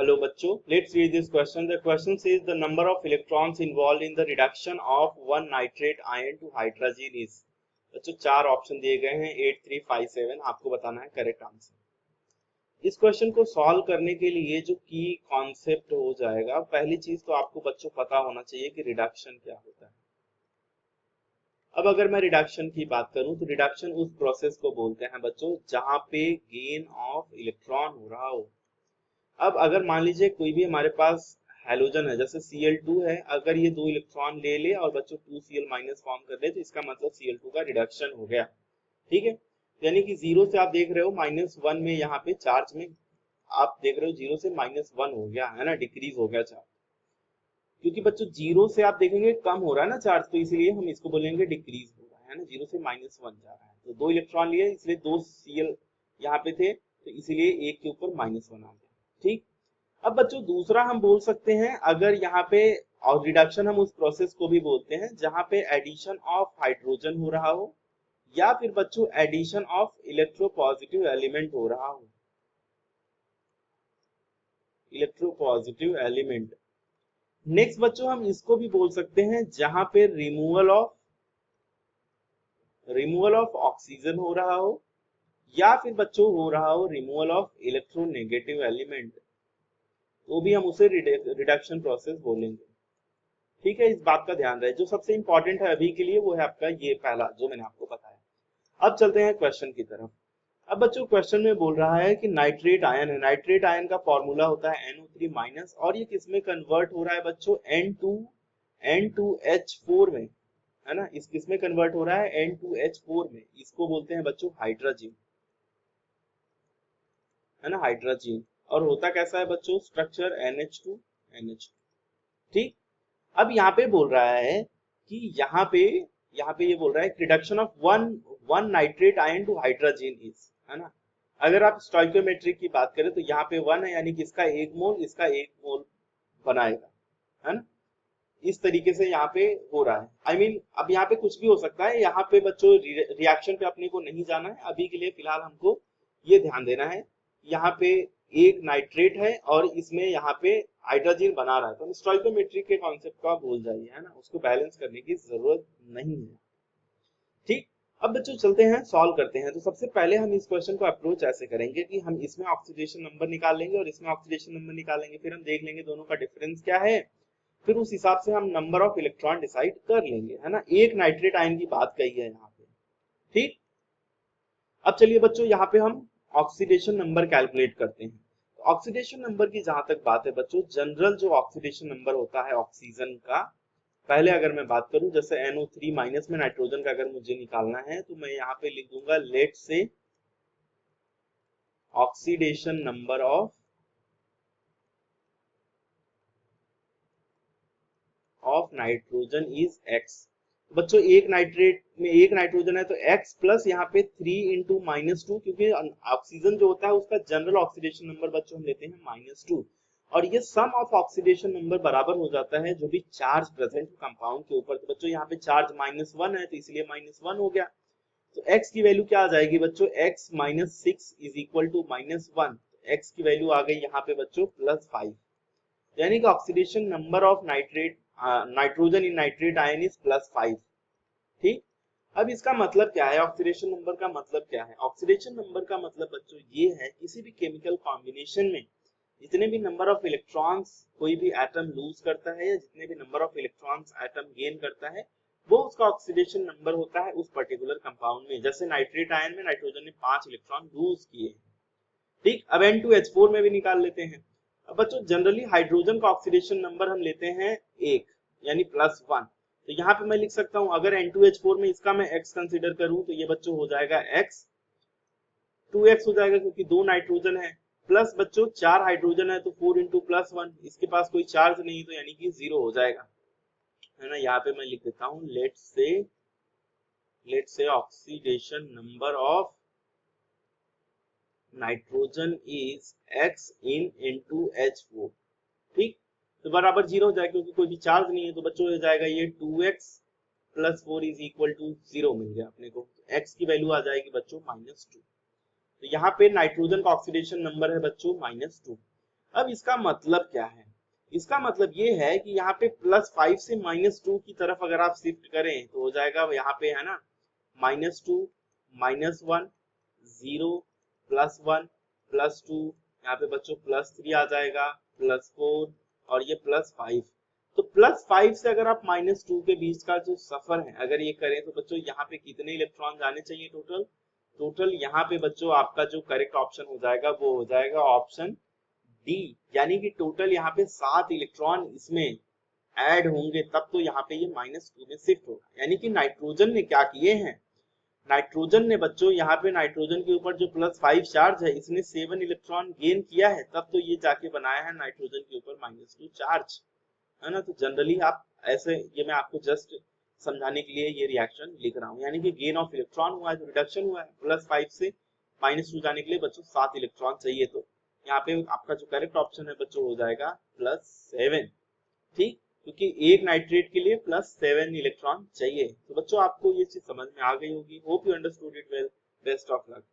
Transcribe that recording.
Hello बच्चों, let's read this question. The question says the number of electrons involved in the reduction of one nitrate ion to hydrazine is. बच्चों चार option दिए गए हैं 8, 3, 5, 7. आपको बताना है करेक्ट आंसर। इस क्वेश्चन को सॉल्व करने के लिए जो की कॉन्सेप्ट हो जाएगा, पहली चीज तो आपको बच्चों पता होना चाहिए कि रिडक्शन क्या होता है। अब अगर मैं रिडक्शन की बात करूं तो रिडक्शन उस प्रोसेस को बोलते हैं बच्चों जहां पे गेन ऑफ इलेक्ट्रॉन हो रहा हो। अब अगर मान लीजिए कोई भी हमारे पास हैलोजन है, जैसे Cl2 है, अगर ये 2 इलेक्ट्रॉन ले ले और बच्चों 2Cl माइनस फॉर्म कर ले तो इसका मतलब Cl2 का रिडक्शन हो गया। ठीक है, यानी कि जीरो से आप देख रहे हो -1 में, यहाँ पे चार्ज में आप देख रहे हो जीरो से -1 हो गया है ना, डिक्रीज हो गया चार्ज। क्योंकि बच्चों जीरो से आप देखेंगे कम हो रहा है ना चार्ज, तो इसलिए हम इसको बोलेंगे डिक्रीज हो रहा है ना, जीरो से -1 जा रहा है। तो 2 इलेक्ट्रॉन लिए इसलिए 2 Cl यहाँ पे थे, तो इसीलिए एक के ऊपर -1 आ गया। ठीक, अब बच्चों दूसरा हम बोल सकते हैं, अगर यहाँ पे और रिडक्शन हम उस प्रोसेस को भी बोलते हैं जहां पे एडिशन ऑफ हाइड्रोजन हो रहा हो या फिर बच्चों एडिशन ऑफ इलेक्ट्रोपॉजिटिव एलिमेंट हो रहा हो। Electropositive element. नेक्स्ट बच्चों हम इसको भी बोल सकते हैं जहां पे रिमूवल ऑफ ऑक्सीजन हो रहा हो या फिर बच्चों हो रहा हो रिमूवल ऑफ इलेक्ट्रोनेगेटिव एलिमेंट, तो भी हम उसे रिडक्शन प्रोसेस बोलेंगे। ठीक है, इस बात का ध्यान रहे। जो सबसे इंपॉर्टेंट है अभी के लिए वो है आपका ये पहला जो मैंने आपको बताया। अब चलते हैं क्वेश्चन की तरफ। अब बच्चों क्वेश्चन में बोल रहा है कि नाइट्रेट आयन है, नाइट्रेट आयन का फॉर्मूला होता है NO3- और ये किसमें कन्वर्ट हो रहा है बच्चों, N2H4 में, है ना। इस किसमें कन्वर्ट हो रहा है, N2H4 में। इसको बोलते हैं बच्चों हाइड्राजीन, है ना, हाइड्राजीन। और होता कैसा है बच्चों, स्ट्रक्चर NH2NH2। ठीक, अब यहाँ पे बोल रहा है कि यहाँ पे ये बोल रहा है reduction of one nitrate ion to hydrazine is, है ना। अगर आप स्टोइकियोमेट्री की बात करें तो यहाँ पे 1 है, यानी कि इसका 1 मोल इसका 1 मोल बनाएगा, है ना। इस तरीके से यहाँ पे हो रहा है। I mean, अब यहाँ पे कुछ भी हो सकता है। यहाँ पे बच्चों रिएक्शन पे अपने को नहीं जाना है अभी के लिए, फिलहाल हमको ये ध्यान देना है यहाँ पे एक नाइट्रेट है और इसमें यहाँ पे हाइड्रोजन बना रहा है, तो स्टोइकियोमेट्री के कॉन्सेप्ट को आप भूल जाइए, है ना, उसको बैलेंस करने की जरूरत नहीं है। ठीक, अब बच्चों चलते हैं सॉल्व करते हैं। तो सबसे पहले हम इस क्वेश्चन को अप्रोच ऐसे करेंगे कि हम इसमें ऑक्सीडेशन नंबर निकाल लेंगे और इसमें ऑक्सीडेशन नंबर निकालेंगे, फिर हम देख लेंगे दोनों का डिफरेंस क्या है, फिर उस हिसाब से हम नंबर ऑफ इलेक्ट्रॉन डिसाइड कर लेंगे, है ना। एक नाइट्रेट आयन की बात कही है यहाँ पे। ठीक, अब चलिए बच्चों यहाँ पे हम ऑक्सीडेशन नंबर कैलकुलेट करते हैं। तो ऑक्सीडेशन नंबर की जहां तक बात है बच्चों, जनरल जो ऑक्सीडेशन नंबर होता है ऑक्सीजन का, पहले अगर मैं बात करूं जैसे NO3- में नाइट्रोजन का अगर मुझे निकालना है तो मैं यहाँ पे लिख दूंगा लेट से oxidation number of nitrogen is X। बच्चों एक नाइट्रेट में एक नाइट्रोजन है तो X प्लस यहाँ पे 3 इंटू -2, क्योंकि ऑक्सीजन जो होता है उसका जनरल ऑक्सीडेशन नंबर बच्चों हम लेते हैं -2, और ये सम ऑफ ऑक्सीडेशन नंबर बराबर हो जाता है जो भी चार्ज प्रेजेंट कंपाउंड के ऊपर। तो बच्चों यहाँ पे चार्ज -1 है तो इसलिए -1 हो गया। तो X की वैल्यू क्या आ जाएगी बच्चों, X -6 is equal to -1। X की वैल्यू आ गई यहाँ पे बच्चों +5, यानी कि oxidation number of nitrogen in nitrate ion is +5। ठीक, अब इसका मतलब क्या है, ऑक्सीडेशन नंबर का मतलब क्या है। ऑक्सीडेशन नंबर का मतलब बच्चों ये है किसी भी केमिकल कॉम्बिनेशन में जितने भी नंबर ऑफ इलेक्ट्रॉन्स कोई भी एटम लूज करता है या जितने भी number of electrons atom gain करता है, वो उसका ऑक्सीडेशन नंबर होता है उस पर्टिकुलर कंपाउंड में। जैसे नाइट्रेट आयन में नाइट्रोजन ने 5 इलेक्ट्रॉन लूज किए। ठीक, अब N2H4 में भी निकाल लेते हैं। अब बच्चों जनरली हाइड्रोजन का ऑक्सीडेशन नंबर हम लेते हैं 1, यानी +1। तो यहाँ पे मैं लिख सकता हूँ अगर N2H4 में इसका मैं X कंसीडर करूँ तो ये बच्चों हो जाएगा X, 2X हो जाएगा क्योंकि 2 नाइट्रोजन है, प्लस बच्चों 4 हाइड्रोजन है तो 4 इंटू +1, इसके पास कोई चार्ज नहीं तो यानी कि 0 हो जाएगा, है ना। यहाँ पे मैं लिख देता हूँ लेट से oxidation number of nitrogen is X in N2H4। ठीक, तो बराबर 0 हो जाएगा क्योंकि कोई भी चार्ज नहीं है, तो बच्चों हो जाएगा ये 2X + 4 इज इक्वल टू 0 मिल गया अपने को। X की वैल्यू आ जाएगी बच्चों -2। तो यहाँ पे नाइट्रोजन का ऑक्सीडेशन नंबर है बच्चों -2। अब इसका मतलब क्या है? इसका मतलब ये है कि यहाँ पे +5 से -2 की तरफ अगर आप शिफ्ट करें तो हो जाएगा यहाँ पे, है ना, -2 -1 0 +1 +2, यहाँ पे बच्चों +3 आ जाएगा, +4 और ये +5। तो +5 से अगर आप -2 के बीच का जो सफर है अगर ये करें तो बच्चों यहाँ पे कितने इलेक्ट्रॉन जाने चाहिए टोटल? टोटल यहाँ पे बच्चों आपका जो करेक्ट ऑप्शन हो जाएगा वो हो जाएगा ऑप्शन डी, यानी कि टोटल यहाँ पे 7 इलेक्ट्रॉन इसमें ऐड होंगे तब तो यहाँ पे ये -2 में शिफ्ट होगा। यानी कि नाइट्रोजन ने क्या किए हैं, नाइट्रोजन ने बच्चों यहाँ पे नाइट्रोजन के ऊपर जो +5 चार्ज है इसने 7 इलेक्ट्रॉन गेन किया है, तब तो ये जाके बनाया है नाइट्रोजन के ऊपर -2 चार्ज, है ना। तो जनरली आप ऐसे, ये मैं आपको जस्ट समझाने के लिए ये रिएक्शन लिख रहा हूँ, यानी कि गेन ऑफ इलेक्ट्रॉन हुआ है, जो रिडक्शन हुआ है, +5 से -2 जाने के लिए बच्चों 7 इलेक्ट्रॉन चाहिए, तो यहाँ पे आपका जो करेक्ट ऑप्शन है बच्चों हो जाएगा +7, ठीक, क्योंकि एक नाइट्रेट के लिए +7 इलेक्ट्रॉन चाहिए। तो बच्चों आपको ये चीज समझ में आ गई होगी। Hope you understood it well. Best of luck.